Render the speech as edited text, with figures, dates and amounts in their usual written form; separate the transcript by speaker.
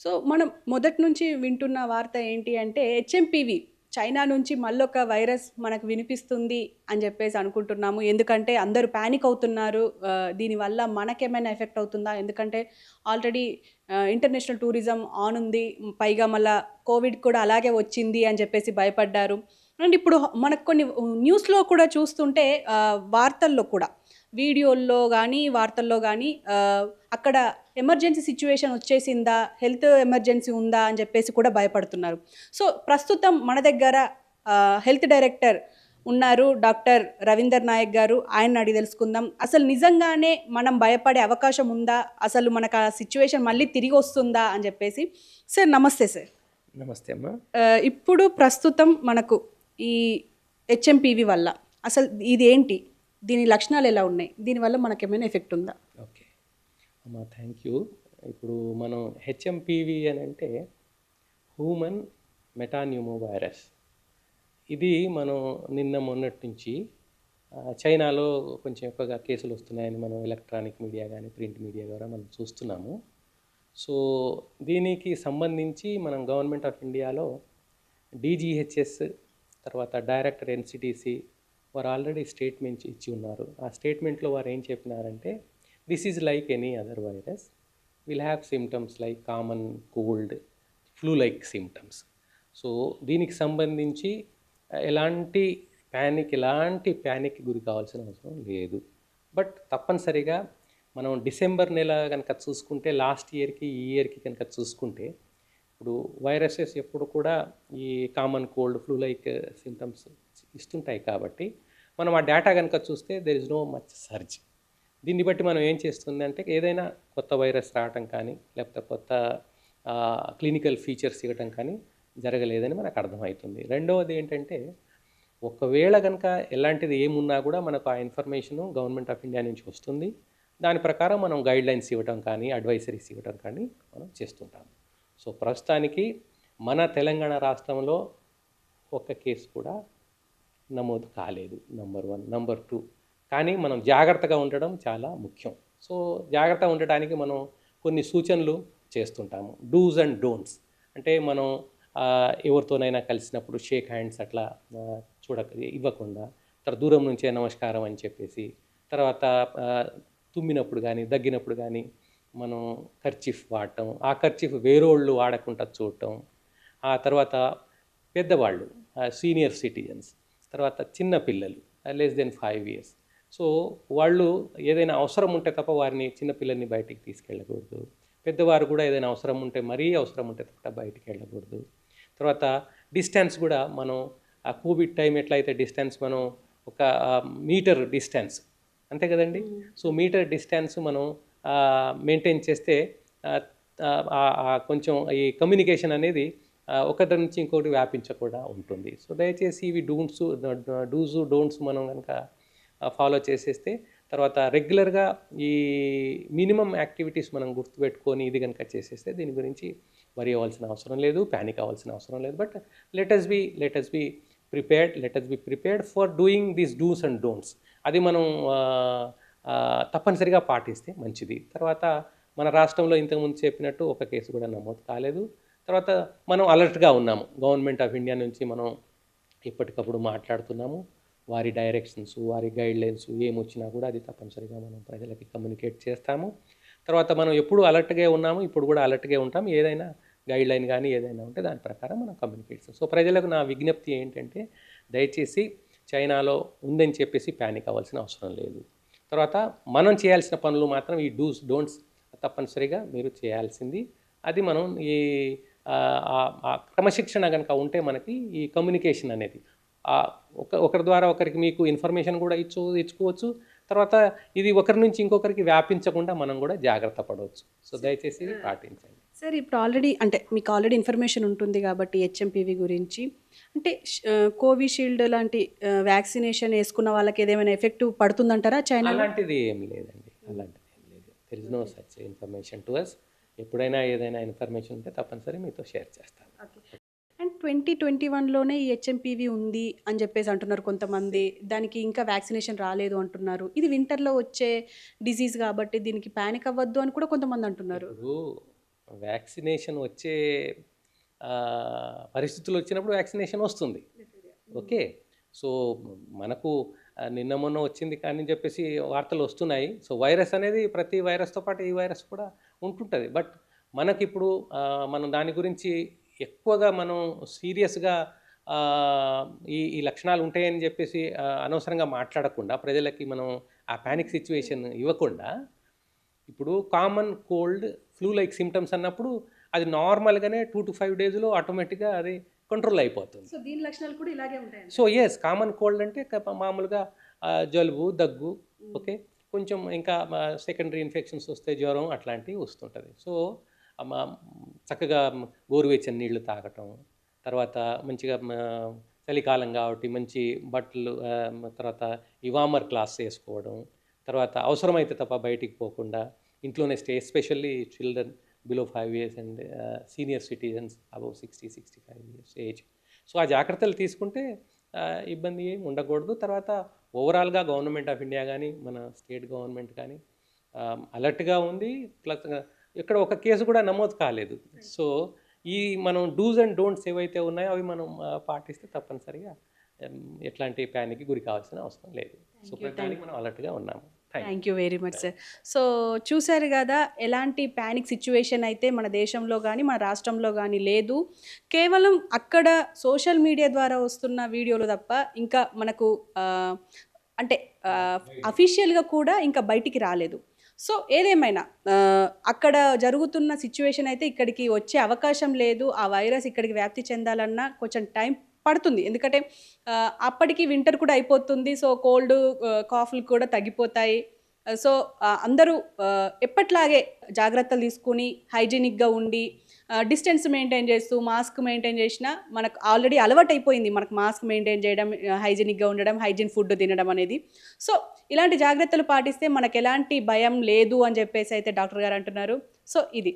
Speaker 1: So, మనం మొదటి నుంచి వింటున్న వార్త ఏంటి అంటే హెచ్ఎంపీవీ చైనా నుంచి మళ్ళొక వైరస్ మనకు వినిపిస్తుంది అని జెప్పేసి అనుకుంటున్నాము. ఎందుకంటే అందరూ పానిక్ అవుతున్నారు. దీనివల్ల మనకేమైనా ఎఫెక్ట్ అవుతుందా? ఎందుకంటే ఆల్రెడీ ఇంటర్నేషనల్ టూరిజం ఆన్ ఉంది. పైగా మళ్ళా కోవిడ్ కూడా అలాగే వచ్చింది అని జెప్పేసి భయపడ్డారు. అండ్ ఇప్పుడు మనకు కొన్ని న్యూస్‌లో కూడా చూస్తుంటే వార్తల్లో కూడా వీడియోల్లో గానీ, వార్తల్లో గానీ అక్కడ ఎమర్జెన్సీ సిట్యుయేషన్ వచ్చేసిందా? హెల్త్ ఎమర్జెన్సీ ఉందా? అని జెప్పేసి కూడా భయపడుతున్నారు. సో, ప్రస్తుతం మన దగ్గర హెల్త్ డైరెక్టర్ ఉన్నారు. డాక్టర్ రవీందర్ నాయక్ గారు. ఆయన్ని అడిగి తెలుసుకుందాం. అసలు నిజంగానే మనం భయపడే అవకాశం ఉందా? అసలు మనకు ఆ సిట్యుయేషన్ మళ్ళీ తిరిగొస్తుందా? అని జెప్పేసి. సార్ నమస్తే సార్.
Speaker 2: నమస్తే అమ్మా.
Speaker 1: ఇప్పుడు ప్రస్తుతం మనకు ఈ హెచ్ఎంపీవీ వల్ల అసలు ఇదేంటి? దీని లక్షణాలు ఎలా ఉన్నాయి? దీనివల్ల మనకేమైనా ఎఫెక్ట్ ఉందా?
Speaker 2: ఓకే అమ్మా, థ్యాంక్ యూ. ఇప్పుడు మనం హెచ్ఎంపీవి అని అంటే హ్యూమన్ మెటాన్యూమో వైరస్. ఇది మనం నిన్న మొన్నటి నుంచి చైనాలో కొంచెం ఎక్కువగా కేసులు వస్తున్నాయని మనం ఎలక్ట్రానిక్ మీడియా కానీ ప్రింట్ మీడియా ద్వారా మనం చూస్తున్నాము. సో దీనికి సంబంధించి మనం గవర్నమెంట్ ఆఫ్ ఇండియాలో డీజీహెచ్ఎస్ తర్వాత డైరెక్టర్ ఎన్సిటిసి వారు ఆల్రెడీ స్టేట్మెంట్ ఇచ్చి ఉన్నారు. ఆ స్టేట్మెంట్లో వారు ఏం చెప్పినారంటే this is like any other virus, will have symptoms like common cold, flu like symptoms. So దీనికి సంబంధించి ఎలాంటి ప్యానిక్ గురి కావాల్సిన అవసరం లేదు. బట్ తప్పనిసరిగా మనం డిసెంబర్ నెల కనుక చూసుకుంటే లాస్ట్ ఇయర్కి ఈ ఇయర్కి కనుక చూసుకుంటే ఇప్పుడు వైరసెస్ ఎప్పుడు కూడా ఈ common cold flu like symptoms ఇస్తుంటాయి కాబట్టి మనం ఆ డేటా కనుక చూస్తే there is no much surge. దీన్ని బట్టి మనం ఏం చేస్తుంది అంటే ఏదైనా కొత్త వైరస్ రావటం కానీ లేకపోతే కొత్త క్లినికల్ ఫీచర్స్ ఇవ్వటం కానీ జరగలేదని మనకు అర్థమవుతుంది. రెండవది ఏంటంటే ఒకవేళ కనుక ఎలాంటిది ఏమున్నా కూడా మనకు ఆ ఇన్ఫర్మేషను గవర్నమెంట్ ఆఫ్ ఇండియా నుంచి వస్తుంది. దాని ప్రకారం మనం గైడ్లైన్స్ ఇవ్వటం కానీ అడ్వైజరీస్ ఇవ్వటం కానీ మనం చేస్తుంటాము. సో ప్రస్తుతానికి మన తెలంగాణ రాష్ట్రంలో ఒక్క కేసు కూడా నమోదు కాలేదు. నంబర్ 1. నంబర్ 2, కానీ మనం జాగ్రత్తగా ఉండడం చాలా ముఖ్యం. సో జాగ్రత్తగా ఉండటానికి మనం కొన్ని సూచనలు చేస్తుంటాము. డూస్ అండ్ డోంట్స్ అంటే మనం ఎవరితోనైనా కలిసినప్పుడు షేక్ హ్యాండ్స్ అట్లా ఇవ్వకుండా, తర్వాత దూరం నుంచే నమస్కారం అని చెప్పేసి, తర్వాత తుమ్మినప్పుడు కానీ దగ్గినప్పుడు కానీ మనం కర్చీఫ్ వాడటం, ఆ కర్చీఫ్ వేరోళ్ళు వాడకుండా చూడటం, ఆ తర్వాత పెద్దవాళ్ళు సీనియర్ సిటిజన్స్, తర్వాత చిన్న పిల్లలు లెస్ దెన్ 5 years. సో వాళ్ళు ఏదైనా అవసరం ఉంటే తప్ప వారిని చిన్నపిల్లల్ని బయటికి తీసుకెళ్ళకూడదు. పెద్దవారు కూడా ఏదైనా అవసరం ఉంటే మరీ అవసరం ఉంటే తప్ప బయటికి వెళ్ళకూడదు. తర్వాత డిస్టెన్స్ కూడా మనం ఆ కోవిడ్ టైం ఎట్లయితే డిస్టెన్స్ మనం ఒక మీటర్ డిస్టెన్స్ అంతే కదండి. సో మీటర్ డిస్టెన్స్ మనం మెయింటైన్ చేస్తే కొంచెం ఈ కమ్యూనికేషన్ అనేది ఒకటి నుంచి ఇంకోటి వ్యాపించకుండా ఉంటుంది. సో దయచేసి ఇవి డూన్స్ మనం కనుక ఫాలో చేసేస్తే తర్వాత రెగ్యులర్గా ఈ మినిమం యాక్టివిటీస్ మనం గుర్తుపెట్టుకొని ఇది కనుక చేసేస్తే దీని గురించి వరి అవ్వాల్సిన అవసరం లేదు, ప్యానిక్ అవ్వాల్సిన అవసరం లేదు. But let us be prepared for doing these dos and don'ts. అది మనం తప్పనిసరిగా పాటిస్తే మంచిది. తర్వాత మన రాష్ట్రంలో ఇంతకుముందు చెప్పినట్టు ఒక కేసు కూడా నమోదు కాలేదు. తర్వాత మనం అలర్ట్గా ఉన్నాము. గవర్నమెంట్ ఆఫ్ ఇండియా నుంచి మనం ఎప్పటికప్పుడు మాట్లాడుతున్నాము. వారి డైరెక్షన్స్, వారి గైడ్లైన్స్ ఏమొచ్చినా కూడా అది తప్పనిసరిగా మనం ప్రజలకి కమ్యూనికేట్ చేస్తాము. తర్వాత మనం ఎప్పుడు అలర్ట్గా ఉన్నాము, ఇప్పుడు కూడా అలర్ట్గా ఉంటాము. ఏదైనా గైడ్లైన్ కానీ ఏదైనా ఉంటే దాని ప్రకారం మనం కమ్యూనికేట్ చేస్తాం. సో ప్రజలకు నా విజ్ఞప్తి ఏంటంటే దయచేసి చైనాలో ఉందని చెప్పేసి ప్యానిక్ అవ్వాల్సిన అవసరం లేదు. తర్వాత మనం చేయాల్సిన పనులు మాత్రం ఈ డోంట్స్ తప్పనిసరిగా మీరు చేయాల్సింది. అది మనం ఈ క్రమశిక్షణ కనుక ఉంటే మనకి ఈ కమ్యూనికేషన్ అనేది ఒకరి ద్వారా ఒకరికి మీకు ఇన్ఫర్మేషన్ కూడా ఇచ్చుకోవచ్చు. తర్వాత ఇది ఒకరి నుంచి ఇంకొకరికి వ్యాపించకుండా మనం కూడా జాగ్రత్త పడవచ్చు. సో దయచేసి పాటించండి.
Speaker 1: సార్ ఇప్పుడు మీకు ఆల్రెడీ ఇన్ఫర్మేషన్ ఉంటుంది కాబట్టి హెచ్ఎంపీవీ గురించి అంటే కోవిషీల్డ్ లాంటి వ్యాక్సినేషన్ వేసుకున్న వాళ్ళకి ఏదేమైనా ఎఫెక్ట్ పడుతుందంటారా చైనా?
Speaker 2: అలాంటిది ఏం లేదండి, అలాంటిది ఏం లేదు. There is no such information to us. ఎప్పుడైనా ఏదైనా ఇన్ఫర్మేషన్ ఉంటే తప్పనిసరి మీతో షేర్ చేస్తాను.
Speaker 1: అండ్ 2021లోనే ఈ హెచ్ఎంపీవీ ఉంది అని చెప్పేసి అంటున్నారు కొంతమంది. దానికి ఇంకా వ్యాక్సినేషన్ రాలేదు అంటున్నారు. ఇది వింటర్లో వచ్చే డిసీజ్ కాబట్టి దీనికి ప్యానిక్ అవ్వద్దు అని కూడా కొంతమంది అంటున్నారు.
Speaker 2: ఇప్పుడు వ్యాక్సినేషన్ వచ్చే పరిస్థితులు వచ్చినప్పుడు వ్యాక్సినేషన్ వస్తుంది. ఓకే. సో మనకు నిన్న మొన్న వచ్చింది కానీ చెప్పేసి వార్తలు వస్తున్నాయి. సో వైరస్ అనేది ప్రతి వైరస్తో పాటు ఈ వైరస్ కూడా ఉంటుంటుంది. బట్ మనకిప్పుడు మనం దాని గురించి ఎక్కువగా మనం సీరియస్గా ఈ ఈ లక్షణాలు ఉంటాయని చెప్పేసి అనవసరంగా మాట్లాడకుండా ప్రజలకి మనం ఆ ప్యానిక్ సిచ్యువేషన్ ఇవ్వకుండా, ఇప్పుడు common cold flu like symptoms అన్నప్పుడు అది నార్మల్గానే 2 to 5 డేస్లో ఆటోమేటిక్గా అది కంట్రోల్ అయిపోతుంది.
Speaker 1: సో దీని లక్షణాలు కూడా ఇలాగే ఉంటాయి.
Speaker 2: సో ఎస్, కామన్ కోల్డ్ అంటే మామూలుగా జలుబు, దగ్గు, ఓకే, కొంచెం ఇంకా సెకండరీ ఇన్ఫెక్షన్స్ వస్తే జ్వరం అట్లాంటివి వస్తుంటుంది. సో చక్కగా గోరువెచ్చని నీళ్లు తాగటం, తర్వాత మంచిగా చలికాలం కాబట్టి మంచి బట్టలు, తర్వాత ఈ వార్మర్ క్లాత్స్ వేసుకోవడం, తర్వాత అవసరమైతే తప్ప బయటికి పోకుండా ఇంట్లోనే stay, especially children below 5 years and senior citizens above 60-65 years age. So ఆ జాగ్రత్తలు తీసుకుంటే ఇబ్బంది ఏమి ఉండకూడదు. తర్వాత ఓవరాల్గా గవర్నమెంట్ ఆఫ్ ఇండియా కానీ మన స్టేట్ గవర్నమెంట్ కానీ అలర్ట్గా ఉంది. ప్లస్ ఇక్కడ ఒక కేసు కూడా నమోదు కాలేదు. సో ఈ మనం డూస్ అండ్ డోంట్స్ ఏవైతే ఉన్నాయో అవి మనం పాటిస్తే తప్పనిసరిగా ఎట్లాంటి ప్యానిక్కి గురి కావాల్సిన అవసరం లేదు. సో ప్రతిదానికి మనం అలర్ట్గా ఉన్నాము.
Speaker 1: Thank you very much sir. So చూశారు కదా, ఎలాంటి ప్యానిక్ సిచ్యువేషన్ అయితే మన దేశంలో కానీ మన రాష్ట్రంలో కానీ లేదు. కేవలం అక్కడ సోషల్ మీడియా ద్వారా వస్తున్న వీడియోలు తప్ప ఇంకా మనకు అంటే అఫీషియల్గా కూడా ఇంకా బయటికి రాలేదు. సో ఏదేమైనా అక్కడ జరుగుతున్న సిచ్యువేషన్ అయితే ఇక్కడికి వచ్చే అవకాశం లేదు. ఆ వైరస్ ఇక్కడికి వ్యాప్తి చెందాలన్నా కొంచెం టైం పడుతుంది. ఎందుకంటే అప్పటికి వింటర్ కూడా అయిపోతుంది. సో కోల్డ్ కాఫ్లు కూడా తగ్గిపోతాయి. సో అందరూ ఎప్పట్లాగే జాగ్రత్తలు తీసుకుని హైజీనిక్గా ఉండి డిస్టెన్స్ మెయింటైన్ చేస్తూ మాస్క్ మెయింటైన్ చేసినా మనకు ఆల్రెడీ అలవాటు అయిపోయింది. మనకు మాస్క్ మెయింటైన్ చేయడం, హైజీనిక్గా ఉండడం, హైజీన్ ఫుడ్ తినడం అనేది. సో ఇలాంటి జాగ్రత్తలు పాటిస్తే మనకు ఎలాంటి భయం లేదు అని చెప్పేసి అయితే డాక్టర్ గారు అంటున్నారు. సో ఇది